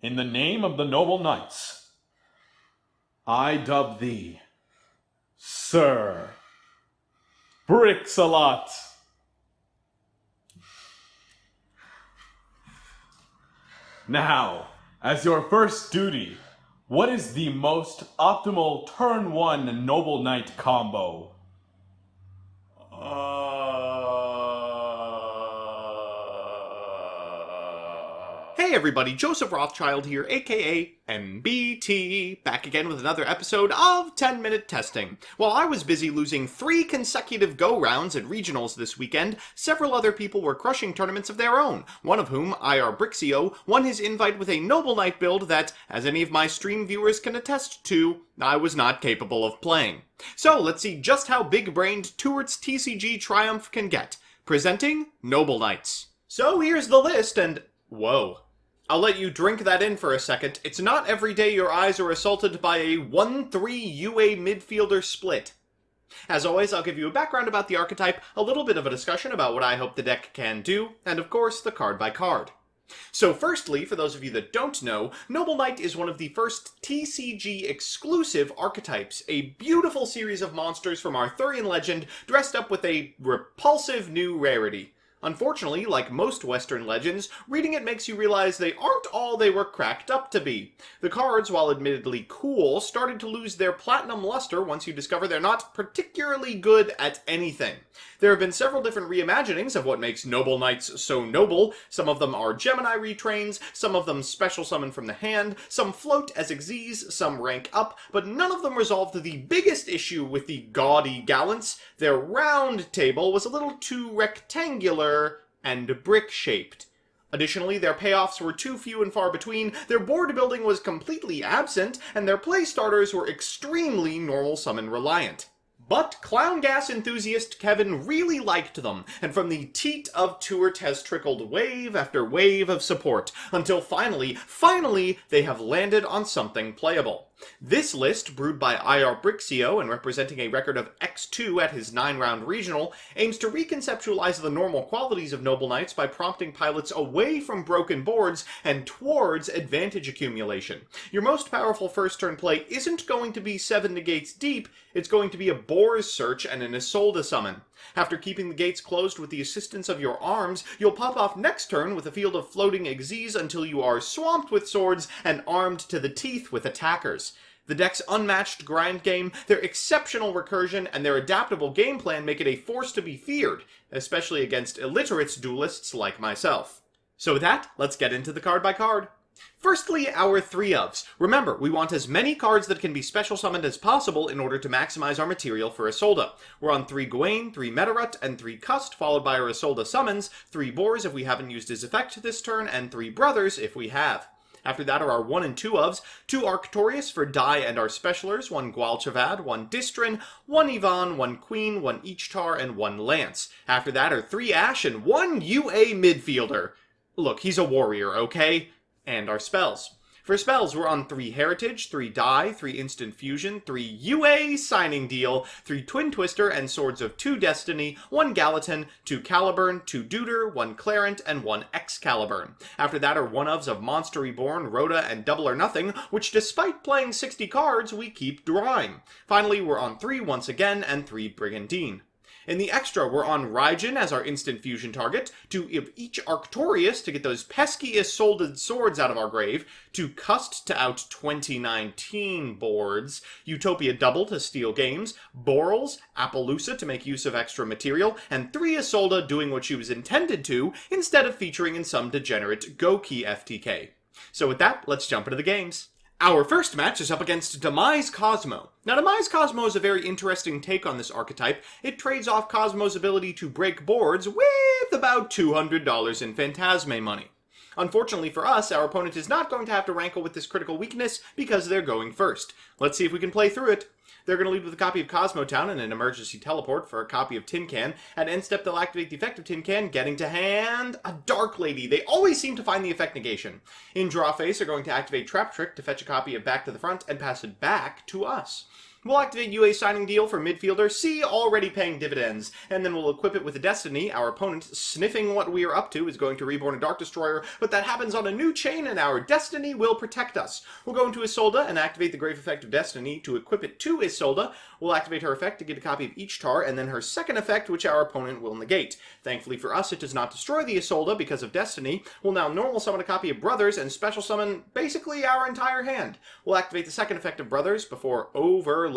In the name of the noble knights, I dub thee Sir Bricks-a-lot. Now, as your first duty, what is the most optimal turn 1 noble knight combo? Hey everybody, Joseph Rothschild here, aka MBT, back again with another episode of 10-Minute Testing. While I was busy losing 3 consecutive go-rounds at regionals this weekend, several other people were crushing tournaments of their own, one of whom, Irbricksceo, won his invite with a Noble Knight build that, as any of my stream viewers can attest to, I was not capable of playing. So let's see just how big-brained Tuert's TCG Triumph can get. Presenting Noble Knights. So here's the list, and whoa. I'll let you drink that in for a second. It's not every day your eyes are assaulted by a 1-3 UA midfielder split. As always, I'll give you a background about the archetype, a little bit of a discussion about what I hope the deck can do, and of course, the card by card. So firstly, for those of you that don't know, Noble Knight is one of the first TCG exclusive archetypes, a beautiful series of monsters from Arthurian legend dressed up with a repulsive new rarity. Unfortunately, like most Western legends, reading it makes you realize they aren't all they were cracked up to be. The cards, while admittedly cool, started to lose their platinum luster once you discover they're not particularly good at anything. There have been several different reimaginings of what makes Noble Knights so noble. Some of them are Gemini retrains, some of them special summon from the hand, some float as Xyz, some rank up, but none of them resolved the biggest issue with the gaudy gallants. Their round table was a little too rectangular and brick-shaped. Additionally, their payoffs were too few and far between, their board building was completely absent, and their play starters were extremely normal summon reliant. But Clown Gas enthusiast Kevin really liked them, and from the teat of Tuert has trickled wave after wave of support, until finally, they have landed on something playable. This list, brewed by Irbricksceo and representing a record of X2 at his 9-round regional, aims to reconceptualize the normal qualities of Noble Knights by prompting pilots away from broken boards and towards advantage accumulation. Your most powerful first-turn play isn't going to be 7 negates deep, it's going to be a Boar's Search and an Isolde summon. After keeping the gates closed with the assistance of your arms, you'll pop off next turn with a field of floating Xyz until you are swamped with swords and armed to the teeth with attackers. The deck's unmatched grind game, their exceptional recursion, and their adaptable game plan make it a force to be feared, especially against illiterate duelists like myself. So with that, let's get into the card by card. Firstly, our 3-ofs. Remember, we want as many cards that can be special summoned as possible in order to maximize our material for Isolde. We're on 3 Gawain, 3 Medarut, and 3 Cust, followed by our Isolde summons, 3 Boars if we haven't used his effect this turn, and 3 Brothers if we have. After that are our 1 and 2-ofs, 2 Arctorius for Die and our Specialers, 1 Gwalchavad, 1 Distrin, 1 Yvonne, 1 Queen, 1 Ichtar, and 1 Lance. After that are 3 Ash and 1 UA midfielder. Look, he's a warrior, okay? And our spells. For spells, we're on 3 Heritage, 3 Die, 3 Instant Fusion, 3 UA Signing Deal, 3 Twin Twister and Swords of 2 Destiny, 1 Gallatin, 2 Caliburn, 2 Deuter, 1 Clarent, and 1 Excaliburn. After that are 1-ofs of Monster Reborn, Rhoda, and Double or Nothing, which despite playing 60 cards, we keep drawing. Finally, we're on 3 once again, and 3 Brigandine. In the extra, we're on Raijin as our instant fusion target, to each Arctorius to get those pesky Isolde swords out of our grave, to Cust to out 2019 boards, Utopia Double to steal games, Borals, Appaloosa to make use of extra material, and 3 Isolde doing what she was intended to, instead of featuring in some degenerate Go-Key FTK. So with that, let's jump into the games. Our first match is up against Demise Cosmo. Now, Demise Cosmo is a very interesting take on this archetype. It trades off Cosmo's ability to break boards with about $200 in Phantasme money. Unfortunately for us, our opponent is not going to have to rankle with this critical weakness because they're going first. Let's see if we can play through it. They're going to lead with a copy of Cosmo Town and an emergency teleport for a copy of Tin Can. At end step, they'll activate the effect of Tin Can, getting to hand a Dark Lady. They always seem to find the effect negation. In draw phase, they're going to activate Trap Trick to fetch a copy of Back to the Front and pass it back to us. We'll activate UA signing deal for midfielder C, already paying dividends, and then we'll equip it with a Destiny. Our opponent, sniffing what we are up to, is going to reborn a Dark Destroyer, but that happens on a new chain and our Destiny will protect us. We'll go into Isolde and activate the Grave Effect of Destiny to equip it to Isolde. We'll activate her effect to get a copy of each tar, and then her second effect, which our opponent will negate. Thankfully for us, it does not destroy the Isolde because of Destiny. We'll now normal summon a copy of Brothers and special summon basically our entire hand. We'll activate the second effect of Brothers before overlaying.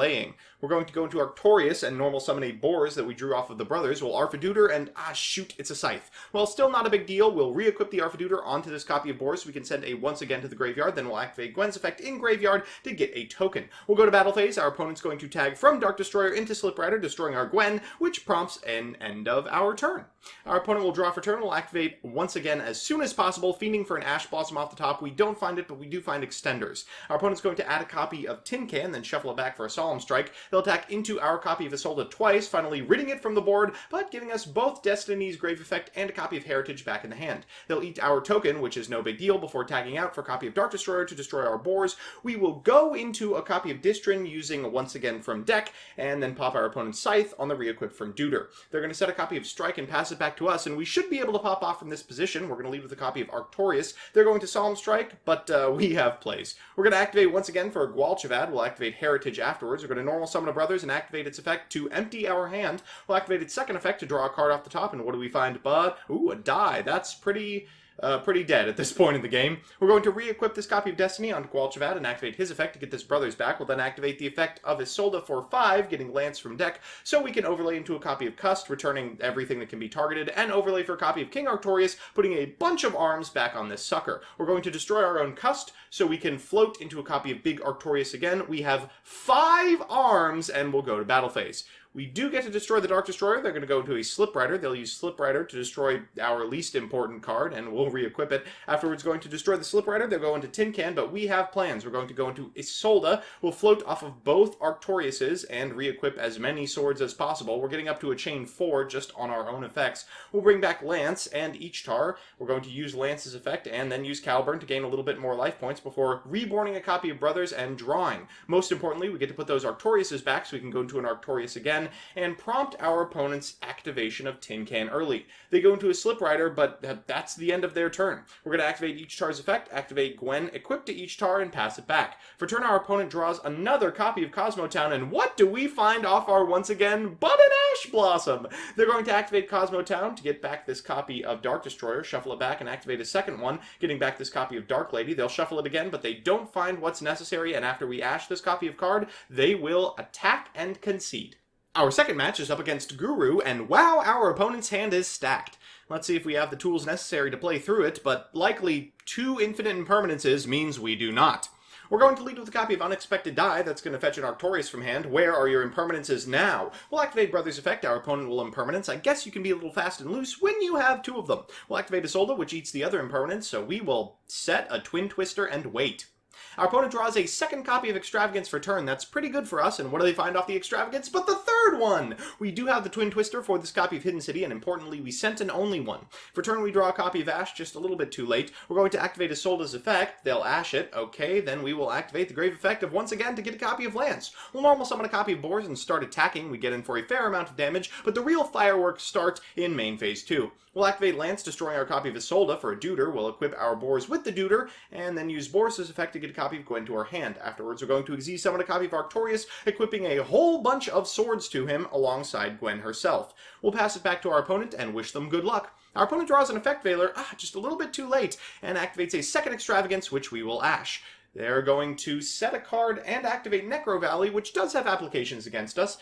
We're going to go into Arctorius and normal summon a Boars that we drew off of the Brothers. We'll Arfiduder and, shoot, it's a Scythe. Well, still not a big deal. We'll re-equip the Arfiduder onto this copy of Boars so we can send a once again to the graveyard. Then we'll activate Gwen's effect in graveyard to get a token. We'll go to battle phase. Our opponent's going to tag from Dark Destroyer into Slip Rider, destroying our Gwen, which prompts an end of our turn. Our opponent will draw for turn. We'll activate once again as soon as possible, fiending for an Ash Blossom off the top. We don't find it, but we do find extenders. Our opponent's going to add a copy of Tin Can, then shuffle it back for a Solemn Strike. They'll attack into our copy of Isolde twice, finally ridding it from the board, but giving us both Destiny's Grave Effect and a copy of Heritage back in the hand. They'll eat our token, which is no big deal, before tagging out for a copy of Dark Destroyer to destroy our Boars. We will go into a copy of Distrin using once again from deck, and then pop our opponent's Scythe on the re-equip from Deuter. They're going to set a copy of Strike and pass it back to us, and we should be able to pop off from this position. We're going to lead with a copy of Arctorius. They're going to Solemn Strike, but we have plays. We're going to activate once again for Gwalchavad. We'll activate Heritage afterwards. We're going to normal summon a Brothers and activate its effect to empty our hand. We'll activate its second effect to draw a card off the top, and what do we find? But, a die. That's pretty dead at this point in the game. We're going to re-equip this copy of Destiny onto Gwalchavad and activate his effect to get this Brothers back. We'll then activate the effect of Isolde for 5, getting Lance from deck, so we can overlay into a copy of Cust, returning everything that can be targeted, and overlay for a copy of King Arctorius, putting a bunch of arms back on this sucker. We're going to destroy our own Cust, so we can float into a copy of Big Arctorius again. We have 5 arms, and we'll go to battle phase. We do get to destroy the Dark Destroyer. They're going to go to a Slip Rider. They'll use Slip Rider to destroy our least important card, and we'll re-equip it. Afterwards, going to destroy the Slip Rider. They'll go into Tin Can, but we have plans. We're going to go into Isolde. We'll float off of both Arctoriuses and re-equip as many swords as possible. We're getting up to a chain 4 just on our own effects. We'll bring back Lance and each tar. We're going to use Lance's effect and then use Caliburn to gain a little bit more life points before reborning a copy of Brothers and drawing. Most importantly, we get to put those Arctoriuses back so we can go into an Arctorius again and prompt our opponent's activation of Tin Can early. They go into a Slip Rider, but that's the end of their turn. We're going to activate each tar's effect, activate Gwen, equip to each tar, and pass it back. For turn, our opponent draws another copy of Cosmotown, and what do we find off our once again but an Ash Blossom? They're going to activate Cosmotown to get back this copy of Dark Destroyer, shuffle it back, and activate a second one, getting back this copy of Dark Lady. They'll shuffle it again, but they don't find what's necessary, and after we ash this copy of card, they will attack and concede. Our second match is up against Guru, and wow, our opponent's hand is stacked. Let's see if we have the tools necessary to play through it, but likely 2 infinite impermanences means we do not. We're going to lead with a copy of Unexpected Die that's going to fetch an Arctorius from hand. Where are your impermanences now? We'll activate Brothers Effect. Our opponent will impermanence. I guess you can be a little fast and loose when you have 2 of them. We'll activate Isolde, which eats the other impermanence, so we will set a Twin Twister and wait. Our opponent draws a second copy of Extravagance for turn. That's pretty good for us, and what do they find off the Extravagance but the third one? We do have the Twin Twister for this copy of Hidden City, and importantly, we sent an only one. For turn, we draw a copy of Ash, just a little bit too late. We're going to activate Isolde's effect. They'll Ash it. Okay, then we will activate the Grave Effect of once again to get a copy of Lance. We'll normal summon a copy of Boars and start attacking. We get in for a fair amount of damage, but the real fireworks start in main phase 2. We'll activate Lance, destroying our copy of Isolde for a Deuter. We'll equip our Boars with the Deuter, and then use Boris' effect to get a copy of Gwen to our hand. Afterwards, we're going to Xyz summon a copy of Arctorius, equipping a whole bunch of swords to him alongside Gwen herself. We'll pass it back to our opponent and wish them good luck. Our opponent draws an Effect Veiler, just a little bit too late, and activates a second Extravagance, which we will Ash. They're going to set a card and activate Necro Valley, which does have applications against us.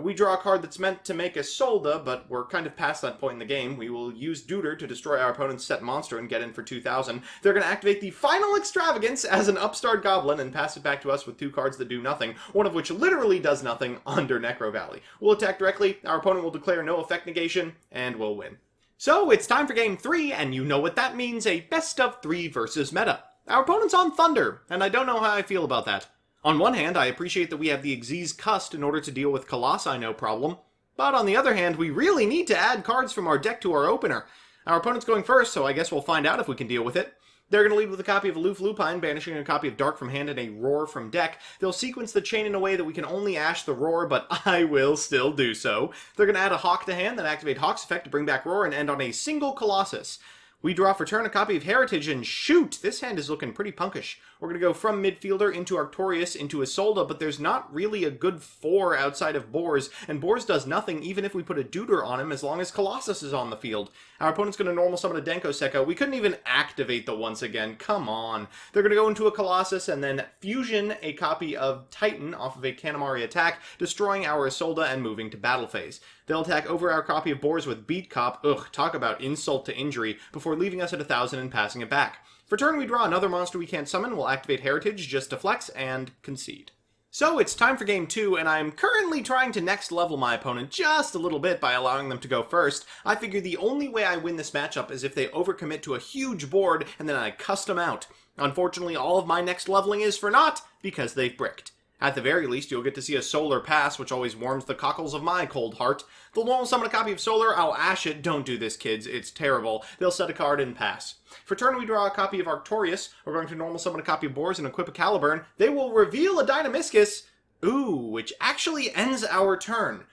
We draw a card that's meant to make Isolde, but we're kind of past that point in the game. We will use Deuter to destroy our opponent's set monster and get in for 2,000. They're going to activate the final Extravagance as an Upstart Goblin and pass it back to us with 2 cards that do nothing, one of which literally does nothing under Necro Valley. We'll attack directly, our opponent will declare no effect negation, and we'll win. So it's time for game 3, and you know what that means, a best of 3 versus meta. Our opponent's on Thunder, and I don't know how I feel about that. On one hand, I appreciate that we have the Xyz Cust in order to deal with Colossi no problem, but on the other hand, we really need to add cards from our deck to our opener. Our opponent's going first, so I guess we'll find out if we can deal with it. They're going to lead with a copy of Aloof Lupine, banishing a copy of Dark from hand and a Roar from deck. They'll sequence the chain in a way that we can only Ash the Roar, but I will still do so. They're going to add a Hawk to hand, then activate Hawk's effect to bring back Roar and end on a single Colossus. We draw for turn a copy of Heritage and shoot! This hand is looking pretty punkish. We're going to go from midfielder into Arctorius into Isolde, but there's not really a good 4 outside of Boars, and Boars does nothing even if we put a Deuter on him as long as Colossus is on the field. Our opponent's going to normal summon a Denko Sekko. We couldn't even activate the once again. Come on. They're going to go into a Colossus and then fusion a copy of Titan off of a Kanamari attack, destroying our Isolde and moving to battle phase. They'll attack over our copy of Boars with Beat Cop, ugh, talk about insult to injury, before leaving us at 1,000 and passing it back. For turn, we draw another monster we can't summon, we'll activate Heritage just to flex and concede. So it's time for game 2, and I'm currently trying to next level my opponent just a little bit by allowing them to go first. I figure the only way I win this matchup is if they overcommit to a huge board, and then I custom out. Unfortunately, all of my next leveling is for naught, because they've bricked. At the very least, you'll get to see a Solar pass, which always warms the cockles of my cold heart. They'll normal summon a copy of Solar, I'll Ash it. Don't do this, kids. It's terrible. They'll set a card and pass. For turn, we draw a copy of Arctorius. We're going to normal summon a copy of Boars and equip a Caliburn. They will reveal a Dynamiscus. Ooh, which actually ends our turn.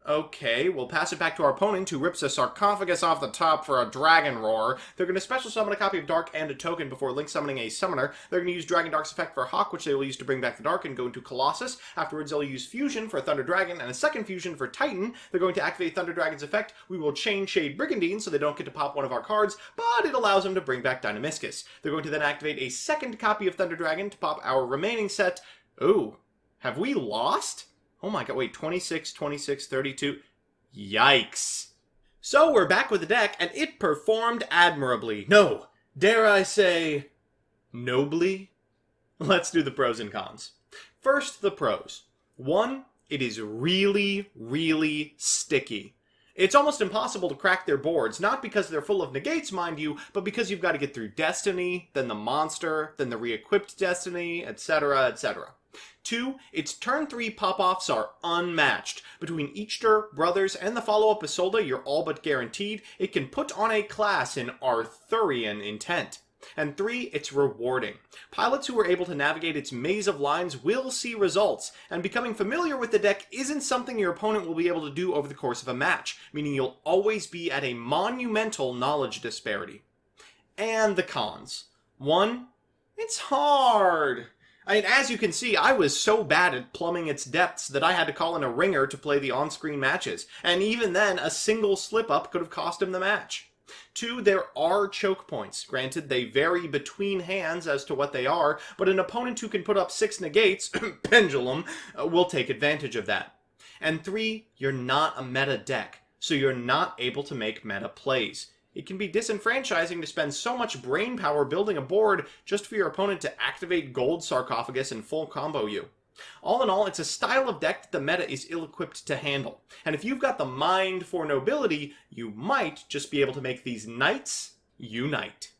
Okay, we'll pass it back to our opponent, who rips a sarcophagus off the top for a Dragon Roar. They're going to special summon a copy of Dark and a token before link summoning a summoner. They're going to use Dragon Dark's effect for Hawk, which they will use to bring back the Dark and go into Colossus. Afterwards, they'll use Fusion for Thunder Dragon and a second Fusion for Titan. They're going to activate Thunder Dragon's effect. We will chain Shade Brigandine so they don't get to pop one of our cards, but it allows them to bring back Dynamiscus. They're going to then activate a second copy of Thunder Dragon to pop our remaining set. Ooh, have we lost? Oh my god, wait, 26, 26, 32... Yikes. So we're back with the deck, and it performed admirably. No, dare I say, nobly? Let's do the pros and cons. First, the pros. 1, it is really, really sticky. It's almost impossible to crack their boards, not because they're full of negates, mind you, but because you've got to get through Destiny, then the monster, then the re-equipped Destiny, etc., etc. 2, its turn 3 pop-offs are unmatched. Between Easter, Brothers, and the follow-up Isolde, you're all but guaranteed it can put on a class in Arthurian intent. And 3, it's rewarding. Pilots who are able to navigate its maze of lines will see results, and becoming familiar with the deck isn't something your opponent will be able to do over the course of a match, meaning you'll always be at a monumental knowledge disparity. And the cons. 1, it's hard. I mean, as you can see, I was so bad at plumbing its depths that I had to call in a ringer to play the on-screen matches, and even then, a single slip-up could have cost him the match. 2, there are choke points. Granted, they vary between hands as to what they are, but an opponent who can put up 6 negates, Pendulum, will take advantage of that. And 3, you're not a meta deck, so you're not able to make meta plays. It can be disenfranchising to spend so much brain power building a board just for your opponent to activate Gold Sarcophagus and full combo you. All in all, it's a style of deck that the meta is ill-equipped to handle. And if you've got the mind for nobility, you might just be able to make these knights unite.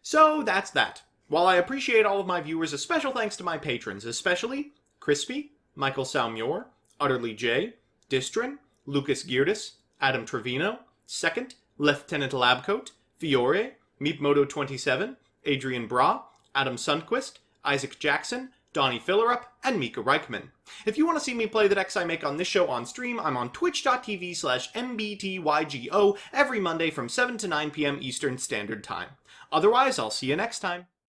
So that's that. While I appreciate all of my viewers, a special thanks to my patrons, especially Crispy, Michael Salmure, Utterly J, Distrin, Lucas Geardis, Adam Trevino, Second, Lieutenant Labcoat, Fiore, Meepmoto27, Adrian Bra, Adam Sundquist, Isaac Jackson, Donnie Fillerup, and Mika Reichman. If you want to see me play the decks I make on this show on stream, I'm on twitch.tv/mbtygo every Monday from 7 to 9 p.m. Eastern Standard Time. Otherwise, I'll see you next time.